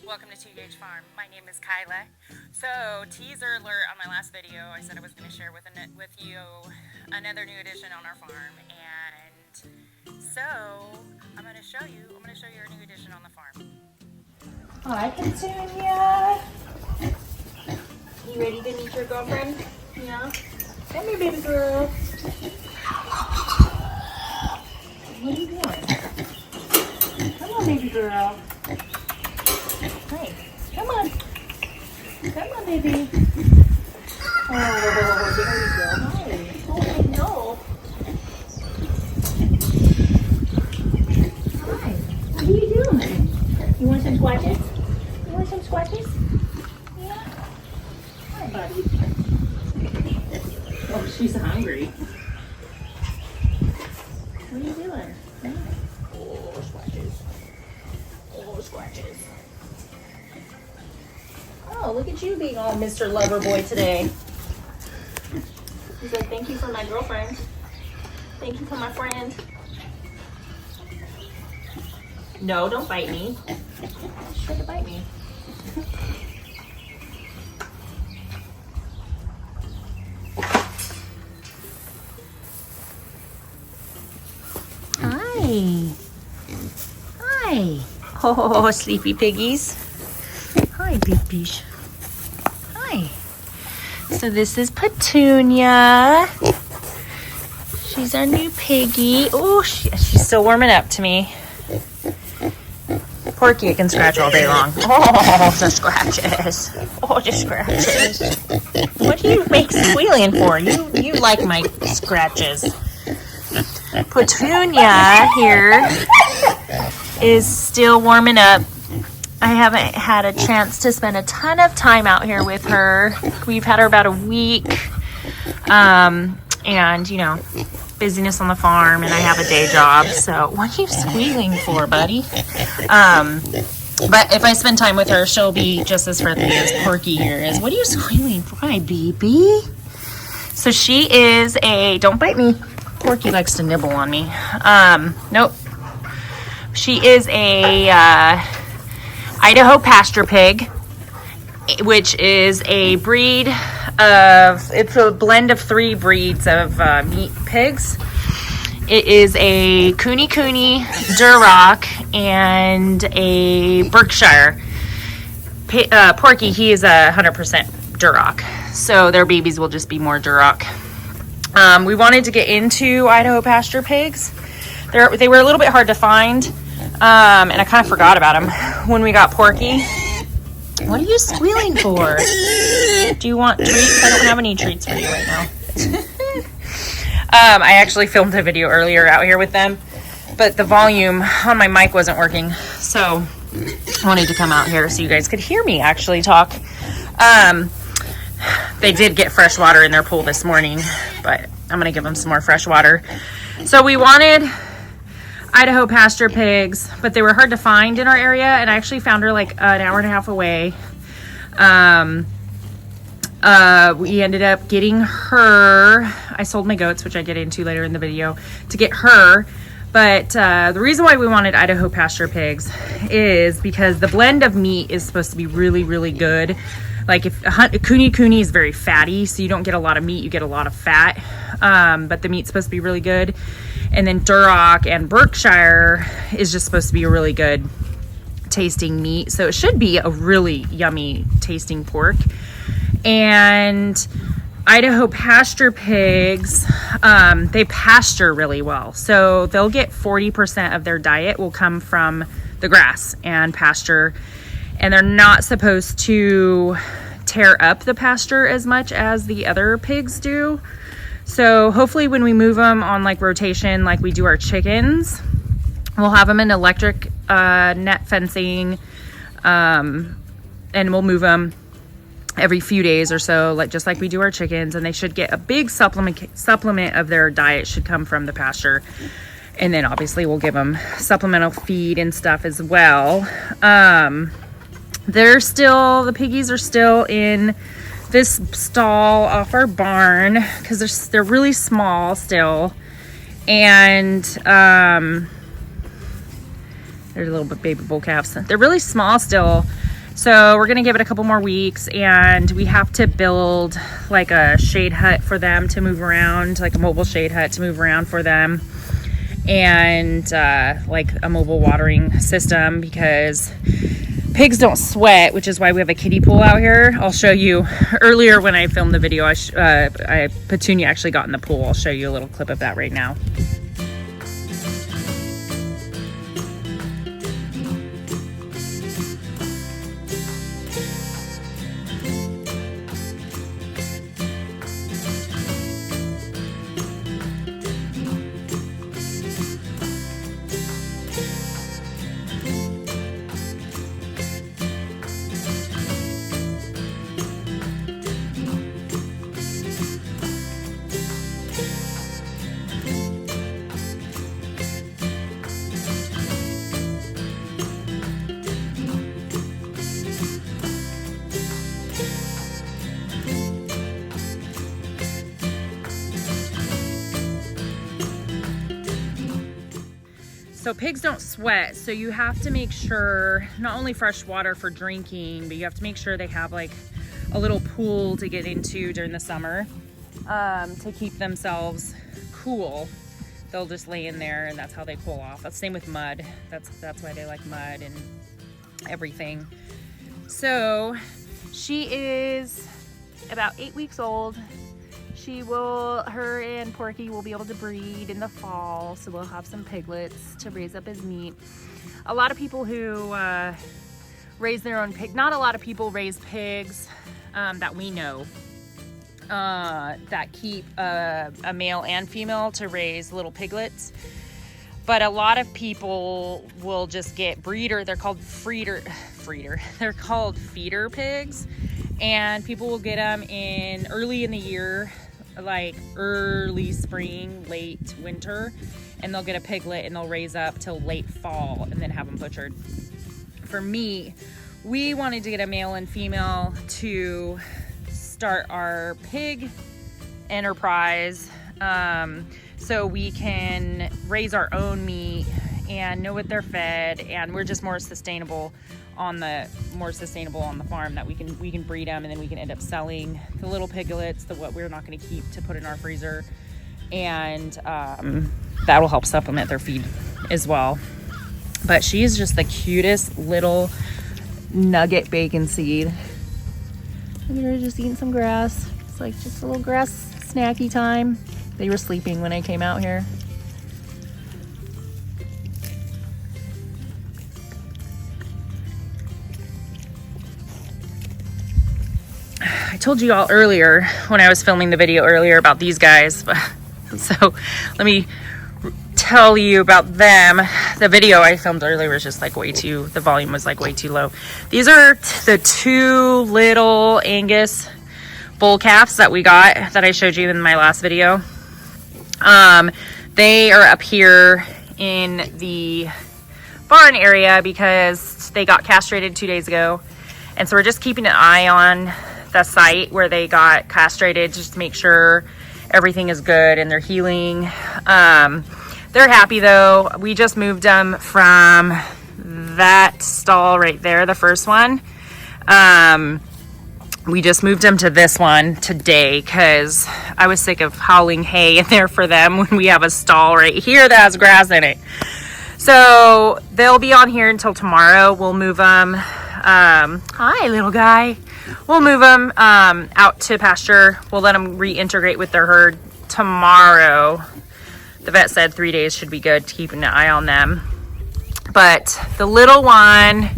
Welcome to TH Farm. My name is Kyla. So, teaser alert on my last video, I said I was going to share with you another new addition on our farm, and so I'm going to show you our new addition on the farm. Hi, Petunia. You ready to meet your girlfriend? Yeah. Come here, baby girl. What are you doing? Come on, baby girl. Hey, come on. Come on, baby. Oh, there you go. Hi. Oh, no. Hi. What are you doing? You want some squatches? You want some squatches? Yeah. Hi, buddy. Oh, she's hungry. What are you doing? Oh, squatches. Oh, squatches. Oh, look at you being all Mr. Loverboy today. He's like, thank you for my girlfriend. Thank you for my friend. No, don't bite me. Try to bite me. Hi. Hi. Oh, sleepy piggies. Hi, babies. Hi. So this is Petunia. She's our new piggy. Oh, she's still warming up to me. Porky, I can scratch all day long. Oh, the scratches. Oh, the scratches. What do you make squealing for? You like my scratches. Petunia here is still warming up. I haven't had a chance to spend a ton of time out here with her. We've had her about a week. And, you know, busyness on the farm, and I have a day job. So what are you squealing for, buddy? But if I spend time with her, she'll be just as friendly as Porky here is. What are you squealing for, my baby? So she is a, don't bite me. Porky likes to nibble on me. Nope. She is a Idaho pasture pig, which is a breed of, it's a blend of 3 breeds of meat pigs. It is a Cooney, Duroc, and a Berkshire. Porky, he is 100% Duroc, so their babies will just be more Duroc. We wanted to get into Idaho pasture pigs. They were a little bit hard to find, and I kind of forgot about them when we got Porky. What are you squealing for? Do you want treats? I don't have any treats for you right now. I actually filmed a video earlier out here with them, but the volume on my mic wasn't working, so I wanted to come out here so you guys could hear me actually talk. They did get fresh water in their pool this morning, but I'm going to give them some more fresh water. So we wanted Idaho pasture pigs, but they were hard to find in our area, and I actually found her like an hour and a half away. We ended up getting her. I sold my goats, which I get into later in the video, to get her. But the reason why we wanted Idaho pasture pigs is because the blend of meat is supposed to be really, really good. Like if Cooney is very fatty, so you don't get a lot of meat, you get a lot of fat. But the meat's supposed to be really good. And then Duroc and Berkshire is just supposed to be a really good tasting meat. So it should be a really yummy tasting pork. And Idaho pasture pigs, they pasture really well. So they'll get 40% of their diet will come from the grass and pasture. And they're not supposed to tear up the pasture as much as the other pigs do. So hopefully when we move them on like rotation, like we do our chickens, we'll have them in electric net fencing, and we'll move them every few days or so, like just like we do our chickens, and they should get a big supplement of their diet should come from the pasture. And then obviously we'll give them supplemental feed and stuff as well. The piggies are still in this stall off our barn because they're really small still, and they're little baby bull calves. They're really small still, So we're gonna give it a couple more weeks, and we have to build like a shade hut for them to move around, like a mobile shade hut to move around for them, and like a mobile watering system, because pigs don't sweat, which is why we have a kiddie pool out here. I'll show you. Earlier when I filmed the video, Petunia actually got in the pool. I'll show you a little clip of that right now. So pigs don't sweat, so you have to make sure not only fresh water for drinking, but you have to make sure they have like a little pool to get into during the summer to keep themselves cool. They'll just lay in there, and that's how they cool off. That's the same with mud. That's why they like mud and everything. So she is about 8 weeks old. Her and Porky will be able to breed in the fall, so we'll have some piglets to raise up as meat. A lot of people who raise their own pig, not a lot of people raise pigs that we know that keep a male and female to raise little piglets. But a lot of people will just get breeder. They're called They're called feeder pigs, and people will get them early in the year, like early spring, late winter, and they'll get a piglet and they'll raise up till late fall and then have them butchered. For me, we wanted to get a male and female to start our pig enterprise, so we can raise our own meat and know what they're fed, and we're just more sustainable on the farm, that we can breed them, and then we can end up selling the little piglets, what we're not going to keep, to put in our freezer, and that will help supplement their feed as well. But she's just the cutest little nugget bacon seed. Look at her just eating some grass. It's like just a little grass snacky time. They were sleeping when I came out here. I told you all earlier when I was filming the video earlier about these guys, so let me tell you about them. The video I filmed earlier was just like the volume was like way too low. These are the two little Angus bull calves that we got, that I showed you in my last video. They are up here in the barn area because they got castrated 2 days ago, and so we're just keeping an eye on the site where they got castrated, just to make sure everything is good and they're healing. They're happy though. We just moved them from that stall right there, the first one. We just moved them to this one today because I was sick of hauling hay in there for them when we have a stall right here that has grass in it. So they'll be on here until tomorrow. We'll move them. Hi, little guy. We'll move them out to pasture. We'll let them reintegrate with their herd tomorrow. The vet said 3 days should be good to keep an eye on them. But the little one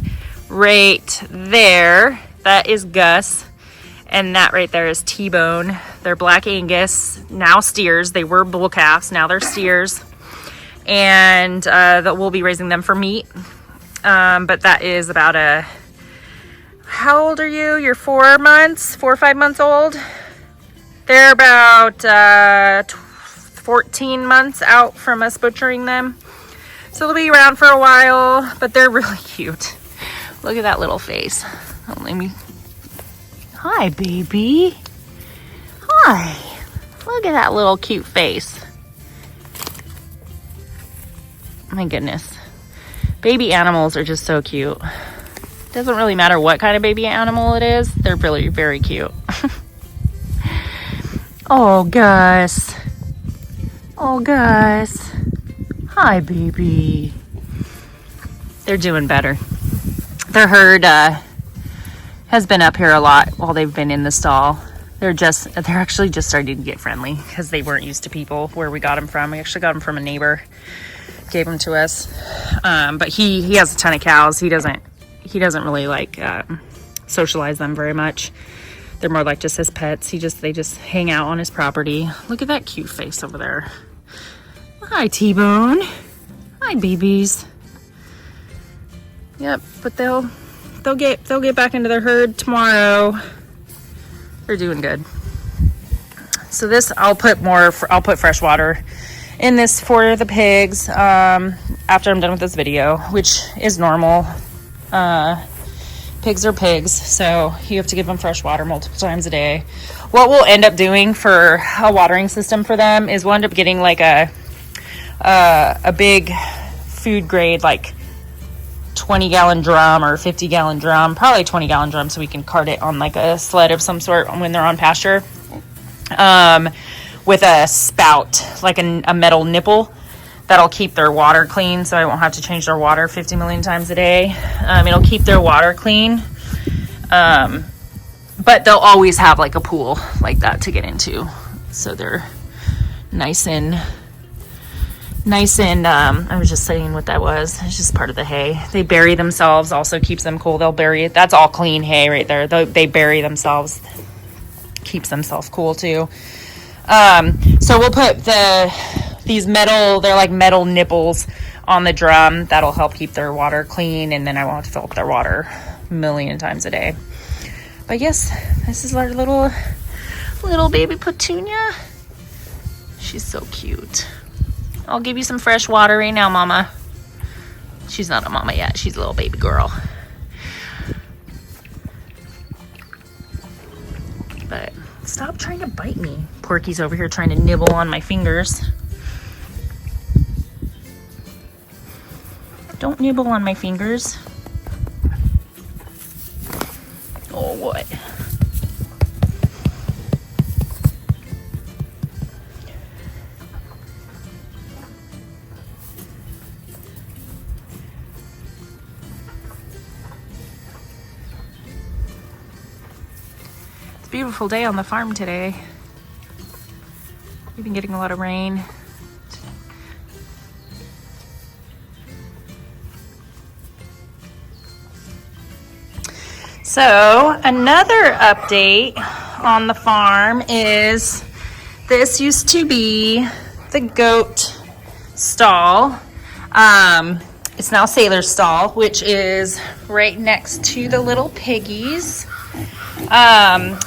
right there, that is Gus. And that right there is T-Bone. They're black Angus, now steers. They were bull calves, now they're steers. And that we'll be raising them for meat. But that is about how old are you? You're 4 or 5 months old. They're about 14 months out from us butchering them. So they'll be around for a while, but they're really cute. Look at that little face. Oh, let me... Hi, baby. Hi. Look at that little cute face. My goodness. Baby animals are just so cute. Doesn't really matter what kind of baby animal it is. They're really very cute. Oh, Gus. Oh, Gus. Hi, baby. They're doing better. Their herd has been up here a lot while they've been in the stall. They're actually just starting to get friendly because they weren't used to people where we got them from. We actually got them from a neighbor, gave them to us. But he has a ton of cows. He doesn't really like socialize them very much. They're more like just his pets. They just hang out on his property. Look at that cute face over there. Hi, T-Bone. Hi, babies. Yep, but they'll get back into their herd tomorrow. They're doing good. So this, I'll put fresh water in this for the pigs after I'm done with this video, which is normal. Pigs are pigs, so you have to give them fresh water multiple times a day. What we'll end up doing for a watering system for them is we'll end up getting like a big food grade, like 20-gallon drum or 50-gallon drum, probably 20-gallon drum, so we can cart it on like a sled of some sort when they're on pasture, with a spout, like a metal nipple that'll keep their water clean, so I won't have to change their water 50 million times a day. It'll keep their water clean, but they'll always have like a pool like that to get into, so they're nice and I was just saying what that was. It's just part of the hay. They bury themselves, also keeps them cool. They'll bury it. That's all clean hay right there. They bury themselves, keeps themselves cool too. So we'll put they're like metal nipples on the drum. That'll help keep their water clean, and then I won't have to fill up their water a million times a day. But yes, this is our little baby Petunia. She's so cute. I'll give you some fresh water right now, Mama. She's not a mama yet. She's a little baby girl. But stop trying to bite me. Porky's over here trying to nibble on my fingers. Don't nibble on my fingers. Oh, what? Beautiful day on the farm today. We've been getting a lot of rain. So another update on the farm is this used to be the goat stall. It's now Sailor's stall, which is right next to the little piggies.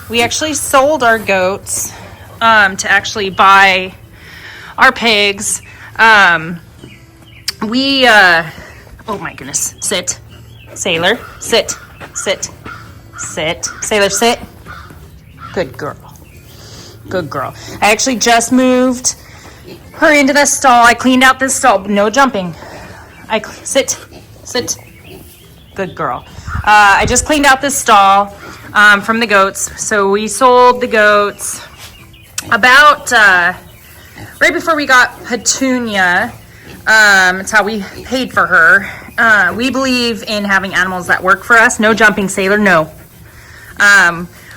We actually sold our goats to actually buy our pigs. Oh my goodness, sit. Sailor, sit. Sailor, sit. Good girl. Good girl. I actually just moved her into the stall. I cleaned out this stall. No jumping. Sit. Good girl. I just cleaned out this stall from the goats. So we sold the goats about right before we got Petunia. It's how we paid for her. We believe in having animals that work for us. No jumping, Sailor, no.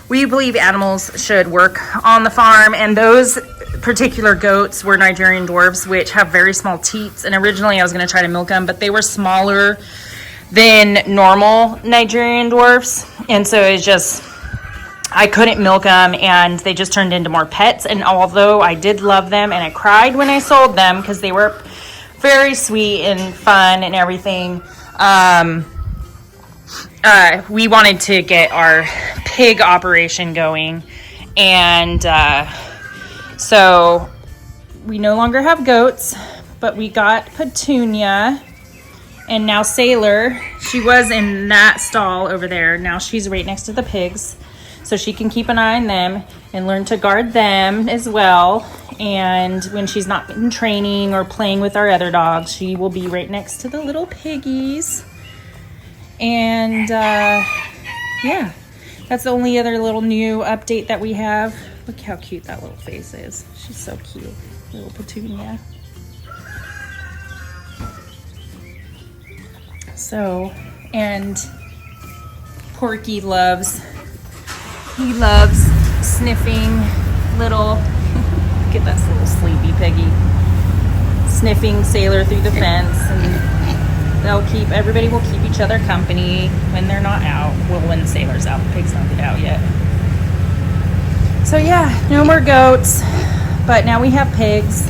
We believe animals should work on the farm, and those particular goats were Nigerian dwarfs, which have very small teats. And originally I was going to try to milk them, but they were smaller than normal Nigerian dwarfs, and so it's just, I couldn't milk them, and they just turned into more pets. And although I did love them, and I cried when I sold them because they were very sweet and fun and everything, we wanted to get our pig operation going, and so we no longer have goats, but we got Petunia. And now Sailor, she was in that stall over there. Now she's right next to the pigs, so she can keep an eye on them and learn to guard them as well. And when she's not in training or playing with our other dogs, she will be right next to the little piggies. And yeah, that's the only other little new update that we have. Look how cute that little face is. She's so cute, little Petunia. So, and Porky loves sniffing little, look at that little sleepy Piggy, sniffing Sailor through the fence, and everybody will keep each other company when they're not out. Well, when Sailor's out, the pigs don't get out yet. So yeah, no more goats, but now we have pigs.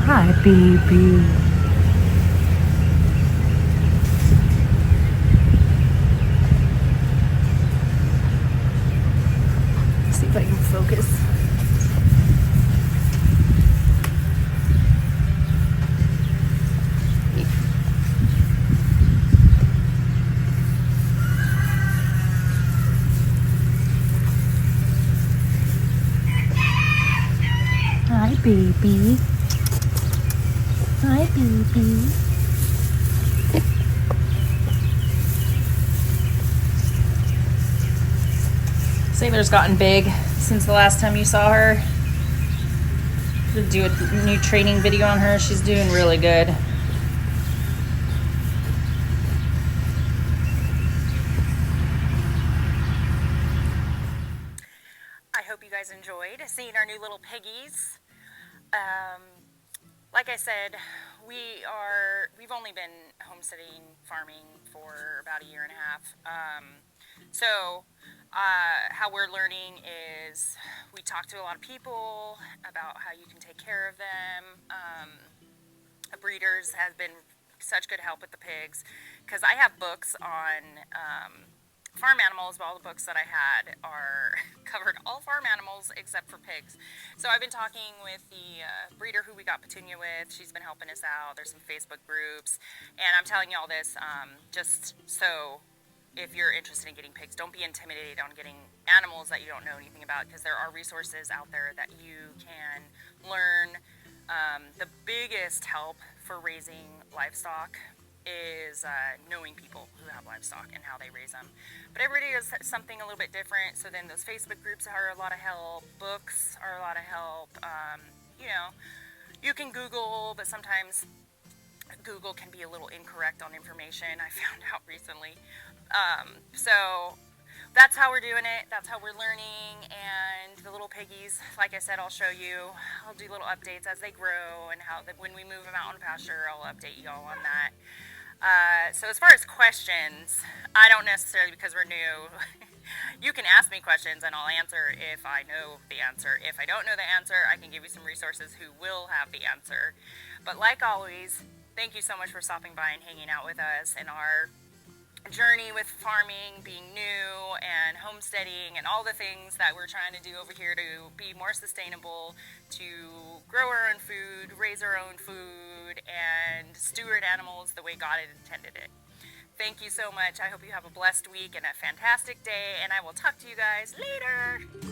Hi, baby. Let's see if I can focus. Hi, baby. Hi, baby. Sailor's gotten big since the last time you saw her. We'll do a new training video on her. She's doing really good. I hope you guys enjoyed seeing our new little piggies. Like I said, we've only been homesteading, farming for about 1.5 years. How we're learning is we talk to a lot of people about how you can take care of them. Breeders have been such good help with the pigs, because I have books on farm animals, but all the books that I had are covered all farm animals except for pigs. So I've been talking with the breeder who we got Petunia with. She's been helping us out. There's some Facebook groups, and I'm telling you all this just so if you're interested in getting pigs, don't be intimidated on getting animals that you don't know anything about, because there are resources out there that you can learn. The biggest help for raising livestock is knowing people who have livestock and how they raise them. But everybody does something a little bit different, so then those Facebook groups are a lot of help, books are a lot of help. You know, you can Google, but sometimes Google can be a little incorrect on information, I found out recently. So that's how we're doing it, that's how we're learning. And the little piggies, like I said, I'll show you. I'll do little updates as they grow, and when we move them out on pasture, I'll update y'all on that. So as far as questions, I don't necessarily, because we're new, you can ask me questions and I'll answer if I know the answer. If I don't know the answer, I can give you some resources who will have the answer. But like always, thank you so much for stopping by and hanging out with us in our journey with farming, being new, and homesteading, and all the things that we're trying to do over here to be more sustainable, to grow our own food, raise our own food, and steward animals the way God had intended it. Thank you so much. I hope you have a blessed week and a fantastic day, and I will talk to you guys later.